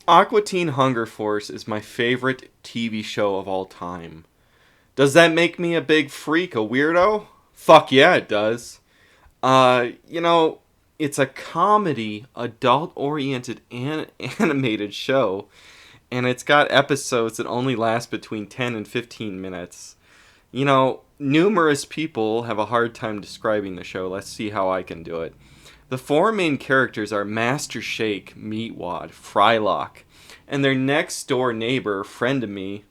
Aqua Teen Hunger Force is my favorite TV show of all time. Does that make me a big freak, a weirdo? Fuck yeah, it does. You know, it's a comedy, adult-oriented animated show, and it's got episodes that only last between 10 and 15 minutes. You know, numerous people have a hard time describing the show. Let's see how I can do it. The four main characters are Master Shake, Meatwad, Frylock, and their next door neighbor, friend of me,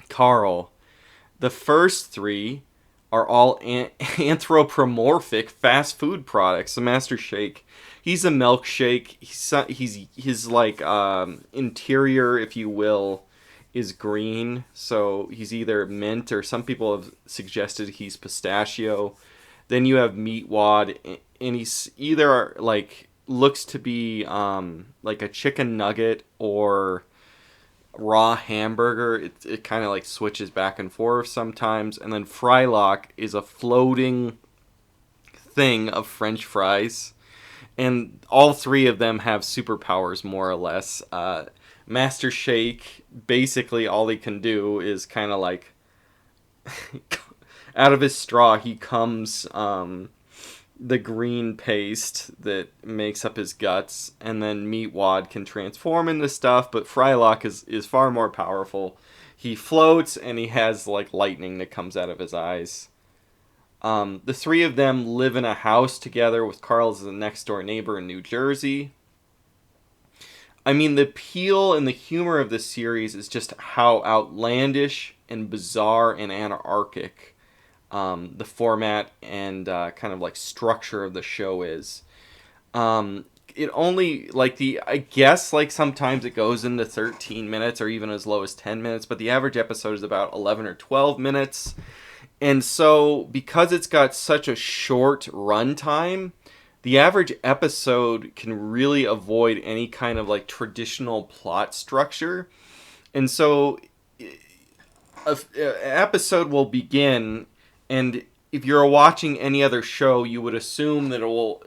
Carl. The first three are all anthropomorphic fast food products. The Master Shake, he's a milkshake. He's his like interior, if you will, is green. So he's either mint or some people have suggested he's pistachio. Then you have Meatwad, and he's either like looks to be like a chicken nugget or raw hamburger. It kind of like switches back and forth sometimes. And then Frylock is a floating thing of French fries. And all three of them have superpowers, more or less. Master Shake, basically all he can do is kind of like out of his straw, he comes the green paste that makes up his guts, and then Meatwad can transform into stuff, but Frylock is far more powerful. He floats, and he has like lightning that comes out of his eyes. The three of them live in a house together with Carl as the next door neighbor in New Jersey. I mean, the appeal and the humor of this series is just how outlandish and bizarre and anarchic the format and kind of like structure of the show is. It only like the I guess like sometimes it goes into 13 minutes or even as low as 10 minutes, but the average episode is about 11 or 12 minutes. And so because it's got such a short runtime, the average episode can really avoid any kind of like traditional plot structure. And so an episode will begin, and if you're watching any other show, you would assume that it will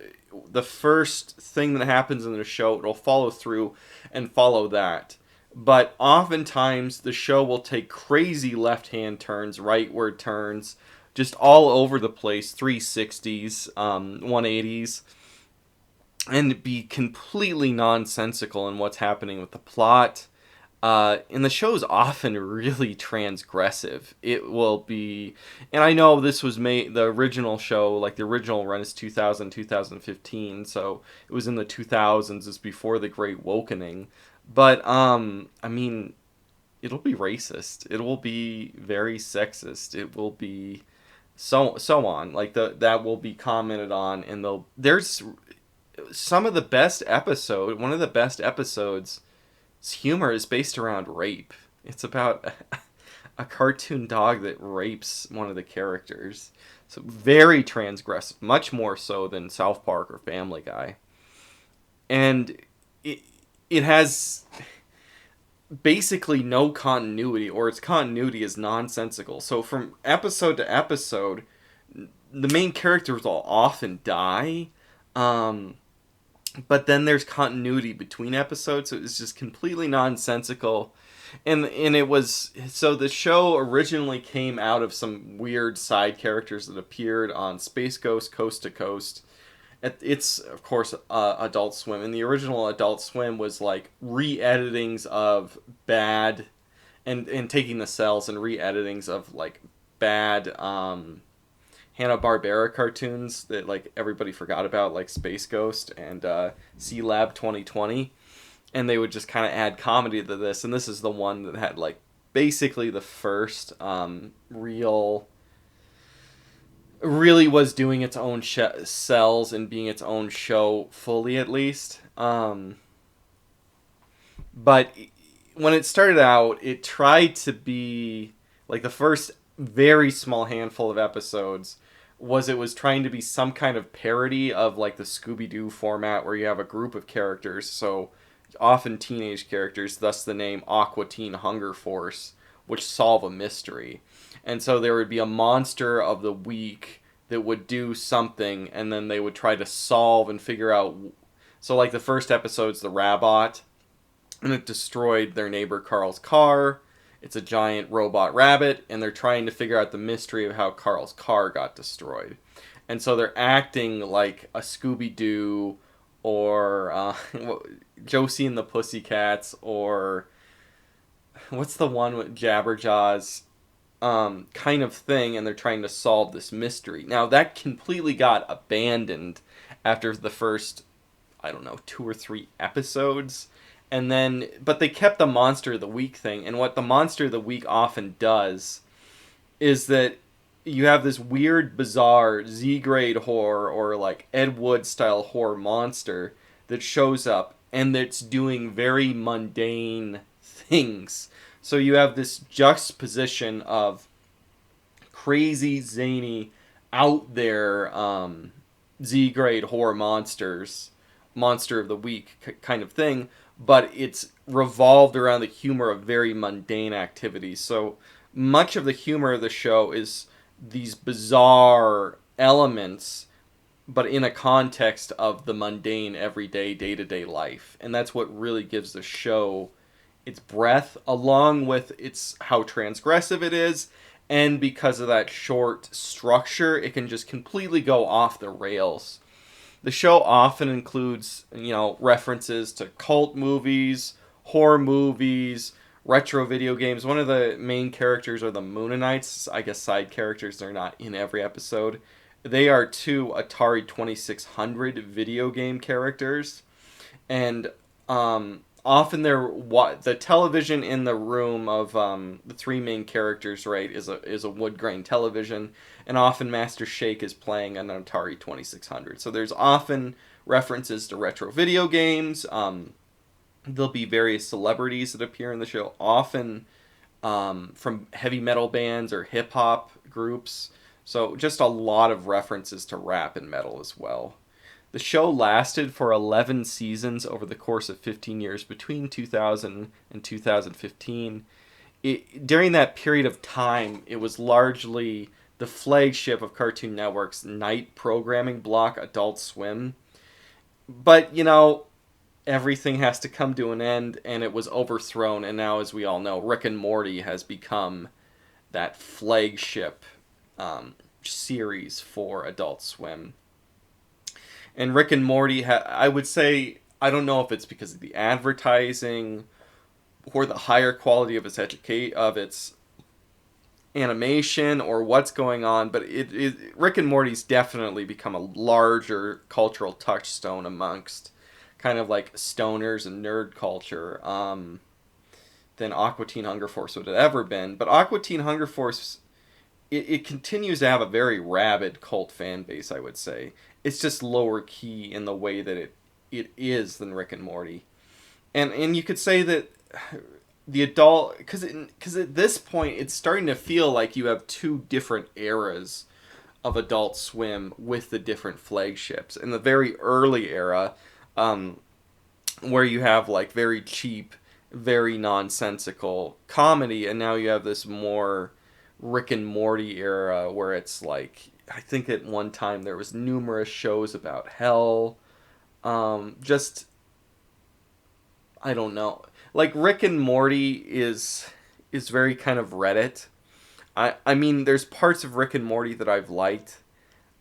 the first thing that happens in the show, it'll follow through and follow that. But oftentimes the show will take crazy left-hand turns, rightward turns, just all over the place, 360s, 180s, and be completely nonsensical in what's happening with the plot. And the show is often really transgressive. It will be, and I know this was made, the original show, like the original run is 2000, 2015, so it was in the 2000s, it's before the Great Wokening. But, I mean, it'll be racist. It will be very sexist. It will be so on. Like, that will be commented on, and there's some of the best episode, one of the best episodes, humor is based around rape. It's about a cartoon dog that rapes one of the characters. So very transgressive, much more so than South Park or Family Guy. And it it has basically no continuity, or its continuity is nonsensical. So from episode to episode, the main characters will often die. Um, but then there's continuity between episodes, so it's just completely nonsensical. And it was, so the show originally came out of some weird side characters that appeared on Space Ghost Coast to Coast. It's of course Adult Swim, and the original Adult Swim was like re-editings of bad, and taking the cells and re-editings of like bad Hanna-Barbera cartoons that like everybody forgot about, like Space Ghost and C Lab 2020, and they would just kind of add comedy to this. And this is the one that had like basically the first really was doing its own cells and being its own show fully, at least. But when it started out, it tried to be like the first very small handful of episodes was, it was trying to be some kind of parody of like the Scooby-Doo format, where you have a group of characters, so often teenage characters, thus the name Aqua Teen Hunger Force, which solve a mystery. And so there would be a monster of the week that would do something, and then they would try to solve and figure out. So like the first episode's the Rabot, and it destroyed their neighbor Carl's car. It's a giant robot rabbit, and they're trying to figure out the mystery of how Carl's car got destroyed. And so they're acting like a Scooby Doo or Josie and the Pussycats, or what's the one with Jabberjaws, kind of thing, and they're trying to solve this mystery. Now, that completely got abandoned after the first, I don't know, 2 or 3 episodes. And then, but they kept the Monster of the Week thing, and what the Monster of the Week often does is that you have this weird, bizarre Z-grade horror or like Ed Wood style horror monster that shows up and that's doing very mundane things. So you have this juxtaposition of crazy, zany, out there Z-grade horror monster of the week kind of thing, but it's revolved around the humor of very mundane activities. So much of the humor of the show is these bizarre elements, but in a context of the mundane, everyday, day-to-day life. And that's what really gives the show its breadth, along with its how transgressive it is. And because of that short structure, it can just completely go off the rails. The show often includes, references to cult movies, horror movies, retro video games. One of the main characters are the Moonanites. I guess side characters. They're not in every episode. They are two Atari 2600 video game characters. And often the television in the room of the three main characters, right, is a wood grain television, and often Master Shake is playing an Atari 2600. So there's often references to retro video games. There'll be various celebrities that appear in the show, often from heavy metal bands or hip hop groups. So just a lot of references to rap and metal as well. The show lasted for 11 seasons over the course of 15 years between 2000 and 2015. During that period of time, it was largely the flagship of Cartoon Network's night programming block, Adult Swim. But, everything has to come to an end, and it was overthrown, and now, as we all know, Rick and Morty has become that flagship series for Adult Swim. And Rick and Morty, I would say, I don't know if it's because of the advertising or the higher quality of its animation or what's going on, but Rick and Morty's definitely become a larger cultural touchstone amongst kind of like stoners and nerd culture than Aqua Teen Hunger Force would have ever been. But Aqua Teen Hunger Force, it continues to have a very rabid cult fan base, I would say. It's just lower key in the way that it is than Rick and Morty. And you could say that the adult, because at this point it's starting to feel like you have two different eras of Adult Swim with the different flagships. In the very early era, where you have like very cheap, very nonsensical comedy, and now you have this more Rick and Morty era where it's like, I think at one time there was numerous shows about hell. Just, I don't know. Like Rick and Morty is very kind of Reddit. I mean, there's parts of Rick and Morty that I've liked,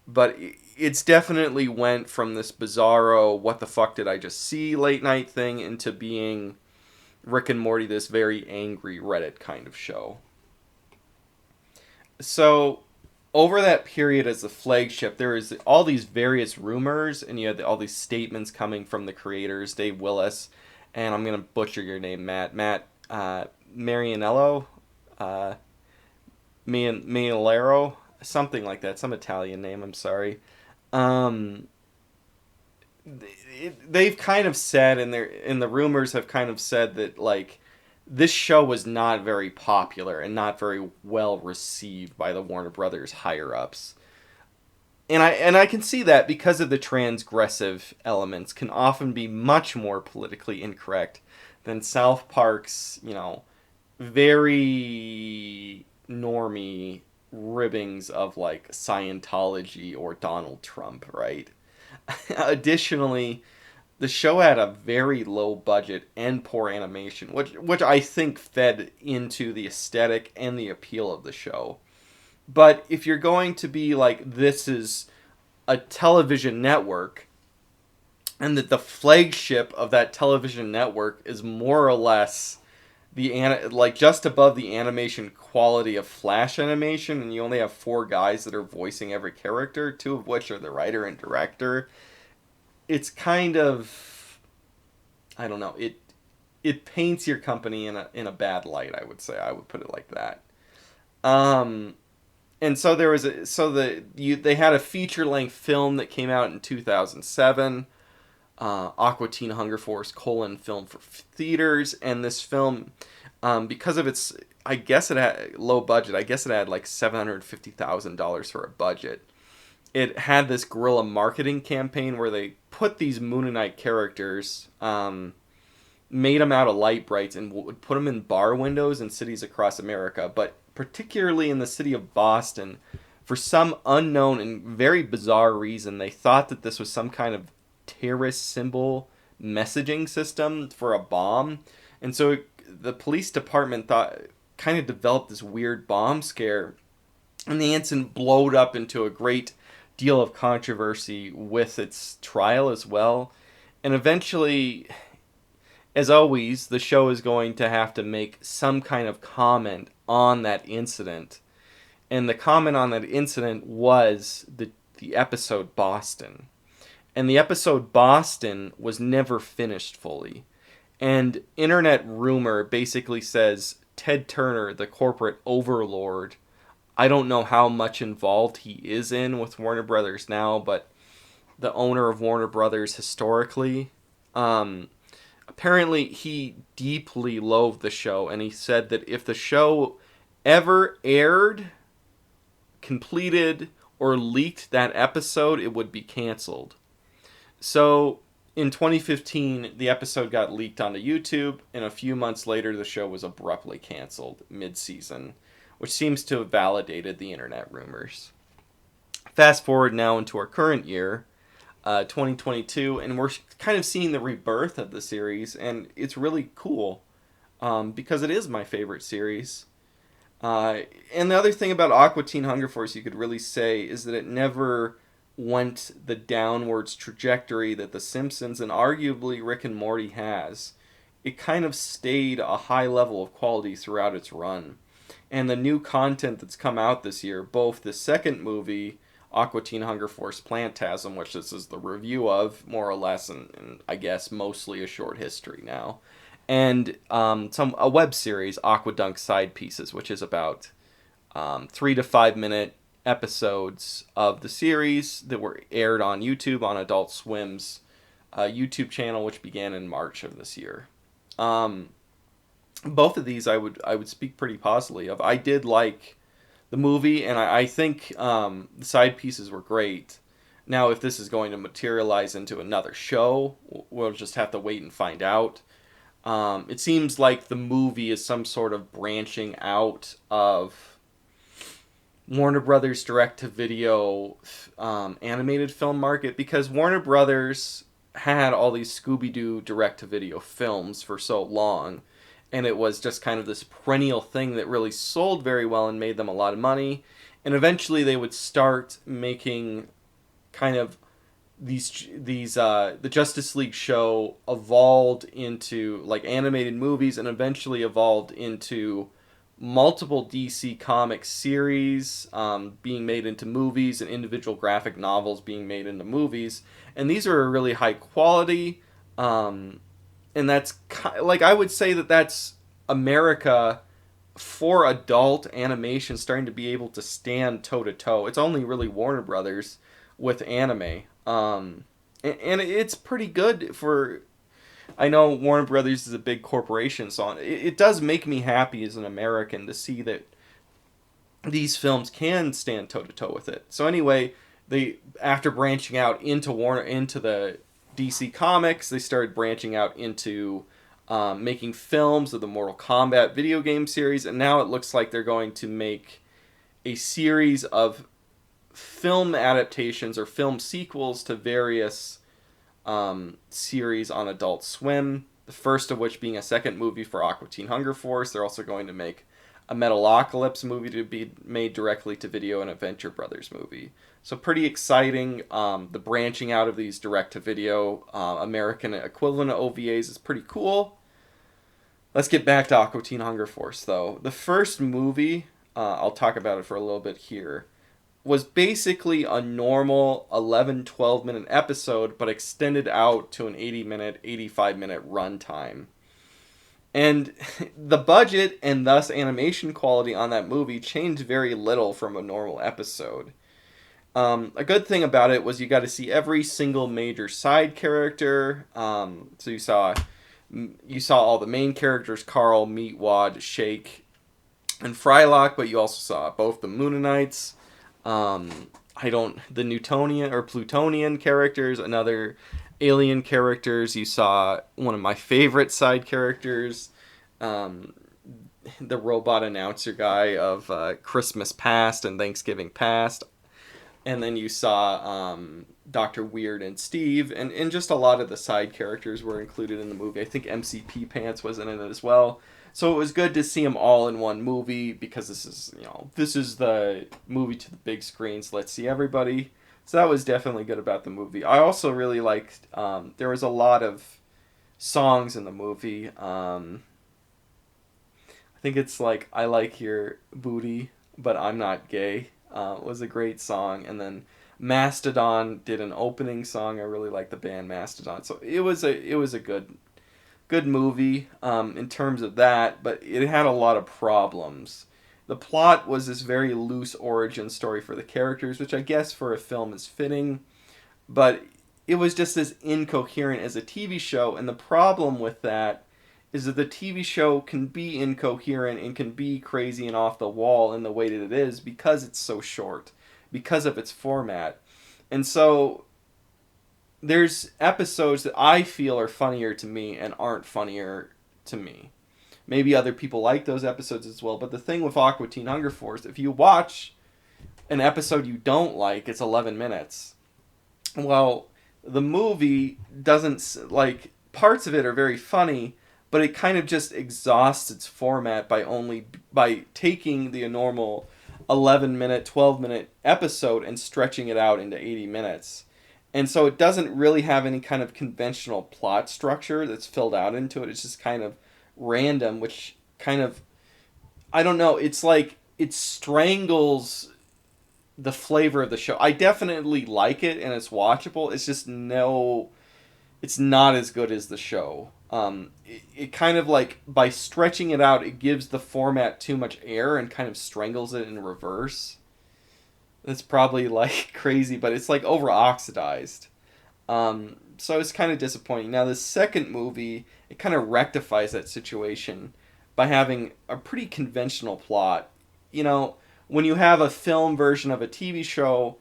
but it's definitely went from this bizarro, what the fuck did I just see late night thing into being Rick and Morty, this very angry Reddit kind of show. So, over that period as the flagship, there is all these various rumors, and you had all these statements coming from the creators, Dave Willis, and I'm going to butcher your name, Matt. Marianello? Mialero? Something like that. Some Italian name, I'm sorry. They've kind of said, and the rumors have kind of said that, like, this show was not very popular and not very well received by the Warner Brothers higher ups. And I can see that because of the transgressive elements can often be much more politically incorrect than South Park's, very normie ribbings of like Scientology or Donald Trump, right? Additionally, the show had a very low budget and poor animation, which I think fed into the aesthetic and the appeal of the show. But if you're going to be like, this is a television network, and that the flagship of that television network is more or less like just above the animation quality of Flash animation, and you only have four guys that are voicing every character, two of which are the writer and director. It's kind of, I don't know, it paints your company in a bad light. I would say, I would put it like that. Um, and so there was they had a feature length film that came out in 2007. Aqua Teen Hunger Force : film for theaters, and this film, because of its, I guess it had low budget. I guess it had like $750,000 for a budget. It had this guerrilla marketing campaign where they put these Moonanite characters, made them out of light brights, and would put them in bar windows in cities across America, but particularly in the city of Boston. For some unknown and very bizarre reason, they thought that this was some kind of terrorist symbol messaging system for a bomb. And so the police department kind of developed this weird bomb scare, and the incident blowed up into a great deal of controversy with its trial as well. And eventually, as always, the show is going to have to make some kind of comment on that incident. And the comment on that incident was the episode Boston. And the episode Boston was never finished fully. And internet rumor basically says Ted Turner, the corporate overlord, I don't know how much involved he is in with Warner Brothers now, but the owner of Warner Brothers historically, apparently he deeply loathed the show, and he said that if the show ever aired, completed, or leaked that episode, it would be canceled. So in 2015, the episode got leaked onto YouTube, and a few months later, the show was abruptly canceled mid-season, which seems to have validated the internet rumors. Fast forward now into our current year, 2022, and we're kind of seeing the rebirth of the series, and it's really cool, because it is my favorite series. And the other thing about Aqua Teen Hunger Force you could really say is that it never went the downwards trajectory that The Simpsons and arguably Rick and Morty has. It kind of stayed a high level of quality throughout its run. And the new content that's come out this year, both the second movie, Aqua Teen Hunger Force Plantgasm, which this is the review of, more or less, and I guess mostly a short history now, and a web series, Aqua Dunk Side Pieces, which is about 3 to 5 minute episodes of the series that were aired on YouTube, on Adult Swim's YouTube channel, which began in March of this year. Both of these I would speak pretty positively of. I did like the movie, and I think the side pieces were great. Now, if this is going to materialize into another show, we'll just have to wait and find out. It seems like the movie is some sort of branching out of Warner Brothers direct-to-video animated film market, because Warner Brothers had all these Scooby-Doo direct-to-video films for so long, and it was just kind of this perennial thing that really sold very well and made them a lot of money. And eventually they would start making kind of the Justice League show evolved into like animated movies, and eventually evolved into multiple DC Comics series being made into movies, and individual graphic novels being made into movies. And these are really high quality. And that's like, I would say that that's America for adult animation starting to be able to stand toe to toe. It's only really Warner Brothers with anime. And it's pretty good for, I know Warner Brothers is a big corporation, so it does make me happy as an American to see that these films can stand toe to toe with it. So anyway, after branching out into the DC Comics, they started branching out into making films of the Mortal Kombat video game series, and now it looks like they're going to make a series of film adaptations or film sequels to various series on Adult Swim. The first of which being a second movie for Aqua Teen Hunger Force. They're also going to make a Metalocalypse movie to be made directly to video and a Venture Brothers movie. So pretty exciting. The branching out of these direct-to-video American equivalent of OVAs is pretty cool. Let's get back to Aqua Teen Hunger Force, though. The first movie, I'll talk about it for a little bit here, was basically a normal 11, 12-minute episode, but extended out to an 80-minute, 85-minute runtime. And the budget and thus animation quality on that movie changed very little from a normal episode. A good thing about it was you got to see every single major side character. So you saw all the main characters: Carl, Meatwad, Shake, and Frylock. But you also saw both the Moonanites, the Newtonian or Plutonian characters, another alien characters. You saw one of my favorite side characters, the robot announcer guy of Christmas Past and Thanksgiving Past. And then you saw Dr. Weird and Steve, and just a lot of the side characters were included in the movie. I think MCP Pants was in it as well. So it was good to see them all in one movie, because this is the movie to the big screen, so let's see everybody. So that was definitely good about the movie. I also really liked, there was a lot of songs in the movie. I think it's like I Like Your Booty, But I'm Not Gay. Was a great song. And then Mastodon did an opening song. I really like the band Mastodon. So it was a good movie in terms of that, but it had a lot of problems. The plot was this very loose origin story for the characters, which I guess for a film is fitting, but it was just as incoherent as a TV show, and the problem with that is that the TV show can be incoherent and can be crazy and off the wall in the way that it is because it's so short, because of its format. And so there's episodes that I feel are funnier to me and aren't funnier to me. Maybe other people like those episodes as well, but the thing with Aqua Teen Hunger Force, if you watch an episode you don't like, it's 11 minutes. Well, the movie doesn't, like, parts of it are very funny, but it kind of just exhausts its format by taking the normal 11-minute, 12-minute episode and stretching it out into 80 minutes. And so it doesn't really have any kind of conventional plot structure that's filled out into it. It's just kind of random, which kind of, I don't know, it's like it strangles the flavor of the show. I definitely like it and it's watchable. It's just it's not as good as the show. It kind of like, by stretching it out, it gives the format too much air and kind of strangles it in reverse. That's probably like crazy, but it's like over oxidized. So it's kind of disappointing. Now the second movie, it kind of rectifies that situation by having a pretty conventional plot. You know, when you have a film version of a TV show,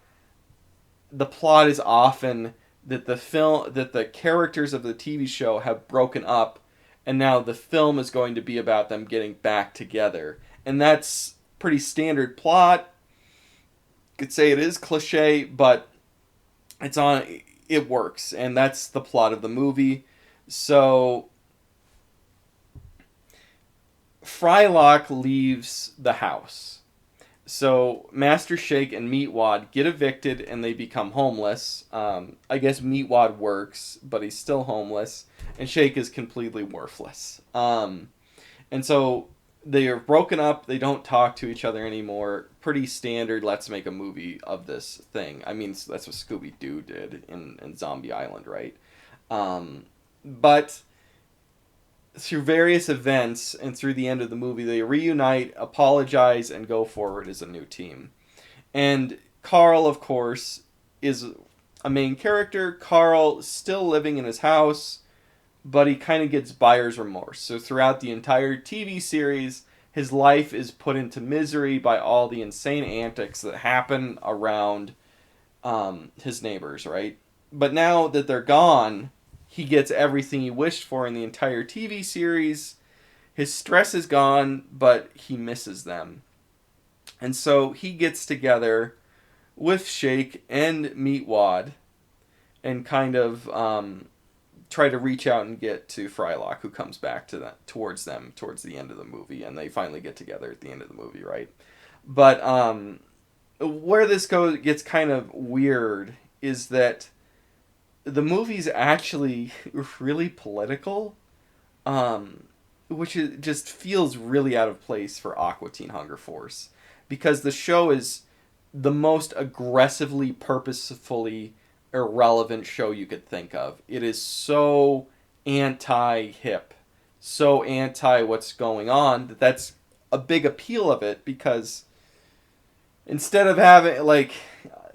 the plot is often that the characters of the TV show have broken up, and now the film is going to be about them getting back together. And that's pretty standard plot. Could say it is cliche, but it works, and that's the plot of the movie. So Frylock leaves the house. So Master Shake and Meatwad get evicted and they become homeless. I guess Meatwad works, but he's still homeless, and Shake is completely worthless. And so they are broken up. They don't talk to each other anymore. Pretty standard, let's make a movie of this thing. I mean, that's what Scooby-Doo did in Zombie Island, right? But through various events and through the end of the movie, they reunite, apologize, and go forward as a new team. And Carl, of course, is a main character. Carl still living in his house, but he kind of gets buyer's remorse. So throughout the entire TV series, his life is put into misery by all the insane antics that happen around his neighbors, right? But now that they're gone, he gets everything he wished for in the entire TV series. His stress is gone, but he misses them. And so he gets together with Shake and Meatwad, and kind of try to reach out and get to Frylock, who comes back to them towards the end of the movie, and they finally get together at the end of the movie, right? But where this gets kind of weird is that the movie's actually really political, um, which just feels really out of place for Aqua Teen Hunger Force, because the show is the most aggressively, purposefully irrelevant show you could think of. It is so anti-hip, so anti what's going on, that's a big appeal of it, because instead of having, like,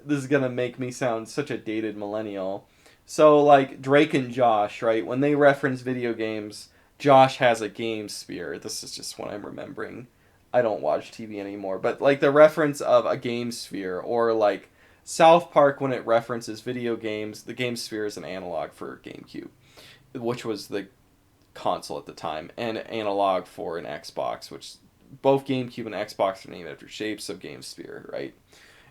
this is gonna make me sound such a dated millennial. So, like, Drake and Josh, right? When they reference video games, Josh has a game sphere. This is just what I'm remembering. I don't watch TV anymore. But, like, the reference of a game sphere, or, like, South Park, when it references video games, the game sphere is an analog for GameCube, which was the console at the time, and analog for an Xbox, which both GameCube and Xbox are named after shapes of game sphere, right?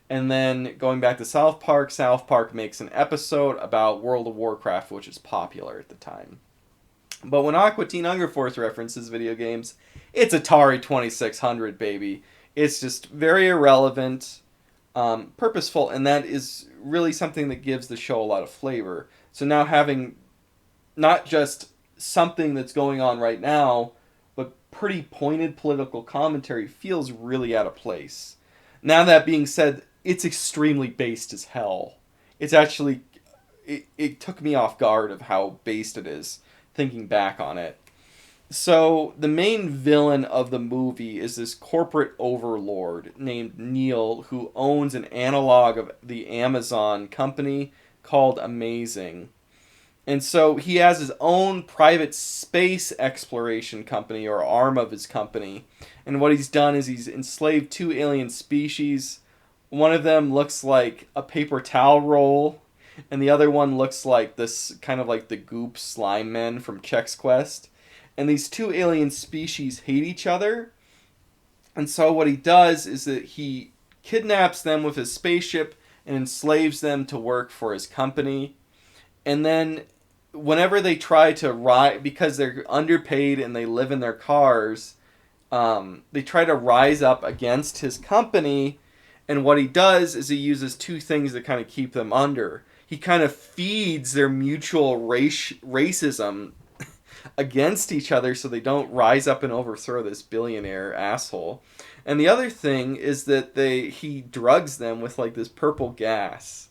And then going back to South Park makes an episode about World of Warcraft, which is popular at the time. But when Aqua Teen Hunger Force references video games, it's Atari 2600, baby. It's just very irrelevant, purposeful, and that is really something that gives the show a lot of flavor. So now having not just something that's going on right now, but pretty pointed political commentary feels really out of place. Now, that being said, it's extremely based as hell. It's actually, it took me off guard of how based it is, thinking back on it. So, the main villain of the movie is this corporate overlord named Neil, who owns an analog of the Amazon company called Amazing. And so he has his own private space exploration company, or arm of his company. And what he's done is he's enslaved two alien species. One of them looks like a paper towel roll, and the other one looks like this, kind of like the goop slime men from Chex Quest. And these two alien species hate each other. And so what he does is that he kidnaps them with his spaceship and enslaves them to work for his company. And then whenever they try to ride, because they're underpaid and they live in their cars, they try to rise up against his company. And what he does is he uses two things to kind of keep them under. He kind of feeds their mutual racism against each other so they don't rise up and overthrow this billionaire asshole. And the other thing is that he drugs them with, like, this purple gas,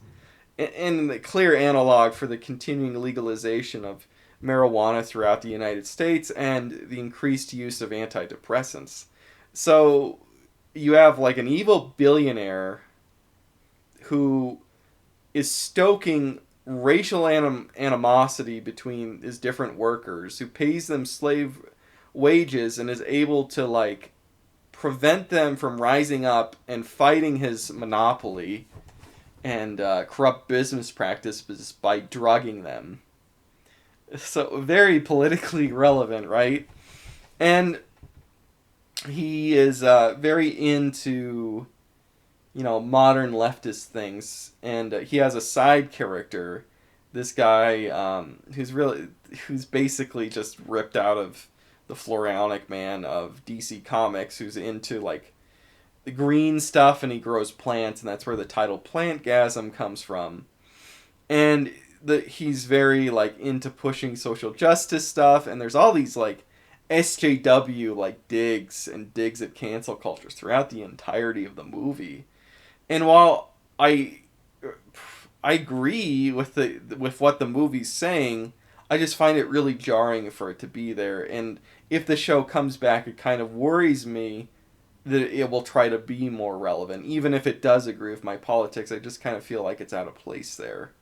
in the clear analog for the continuing legalization of marijuana throughout the United States and the increased use of antidepressants. So you have, like, an evil billionaire who is stoking racial animosity between his different workers, who pays them slave wages and is able to, like, prevent them from rising up and fighting his monopoly and corrupt business practices by drugging them. So very politically relevant, right? And he is very into, modern leftist things, and he has a side character, this guy who's basically just ripped out of the Floronic Man of DC Comics, who's into, like, the green stuff, and he grows plants, and that's where the title Plantgasm comes from. And he's very, like, into pushing social justice stuff, and there's all these, like, SJW, like, digs at cancel cultures throughout the entirety of the movie. And while I agree with what the movie's saying, I just find it really jarring for it to be there. And if the show comes back, it kind of worries me that it will try to be more relevant. Even if it does agree with my politics, I just kind of feel like it's out of place there.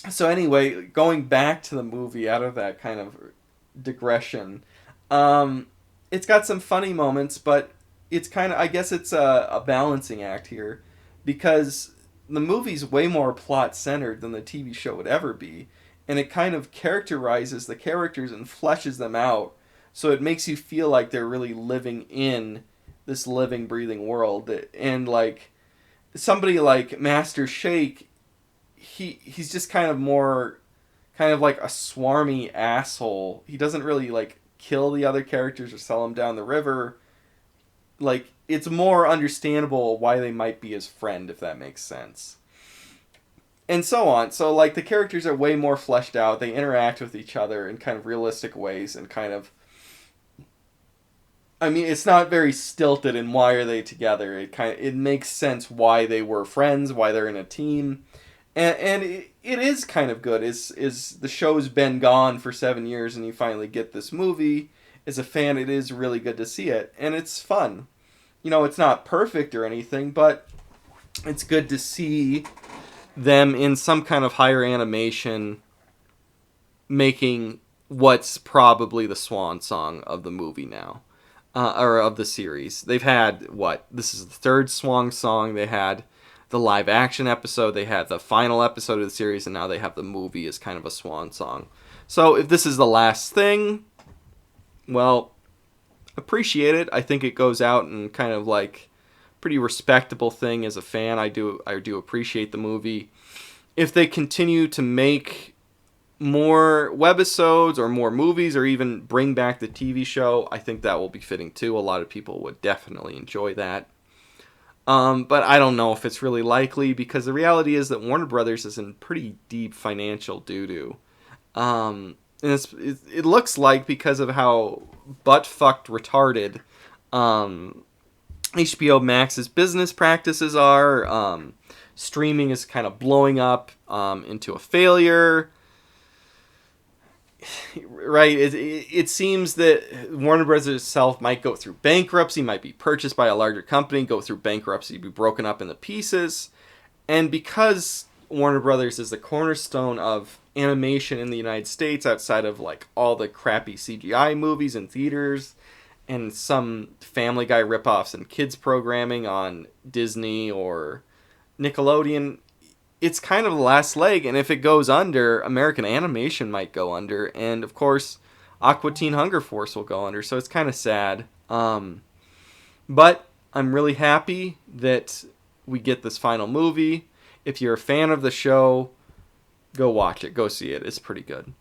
So anyway, going back to the movie out of that kind of digression, it's got some funny moments, but it's kind of, I guess it's a balancing act here, because the movie's way more plot-centered than the TV show would ever be, and it kind of characterizes the characters and fleshes them out, so it makes you feel like they're really living in this living, breathing world. And, like, somebody like Master Shake, he's just kind of more, kind of like a swarmy asshole. He doesn't really like kill the other characters or sell them down the river. Like, it's more understandable why they might be his friend, if that makes sense. And so on. So, like, the characters are way more fleshed out. They interact with each other in kind of realistic ways and kind of. I mean, it's not very stilted in why are they together. It makes sense why they were friends, why they're in a team, and it is kind of good. Is the show's been gone for 7 years and you finally get this movie? As a fan, it is really good to see it, and it's fun. It's not perfect or anything, but it's good to see them in some kind of higher animation making what's probably the swan song of the movie now. Or of the series. They've had, this is the third swan song. They had the live action episode, they had the final episode of the series, and now they have the movie as kind of a swan song. So if this is the last thing, well, appreciate it. I think it goes out and kind of like pretty respectable thing as a fan. I do appreciate the movie. If they continue to make more webisodes or more movies or even bring back the TV show, I think that will be fitting too. A lot of people would definitely enjoy that. But I don't know if it's really likely, because the reality is that Warner Brothers is in pretty deep financial doo-doo. And it looks like, because of how butt-fucked retarded HBO Max's business practices are, streaming is kind of blowing up into a failure. Right, it seems that Warner Bros. Itself might go through bankruptcy, might be purchased by a larger company, go through bankruptcy, be broken up into pieces. And because Warner Brothers is the cornerstone of animation in the United States, outside of like all the crappy CGI movies in theaters and some Family Guy ripoffs and kids programming on Disney or Nickelodeon, it's kind of the last leg, and if it goes under, American animation might go under, and of course, Aqua Teen Hunger Force will go under, so it's kind of sad. But I'm really happy that we get this final movie. If you're a fan of the show, go watch it, go see it, it's pretty good.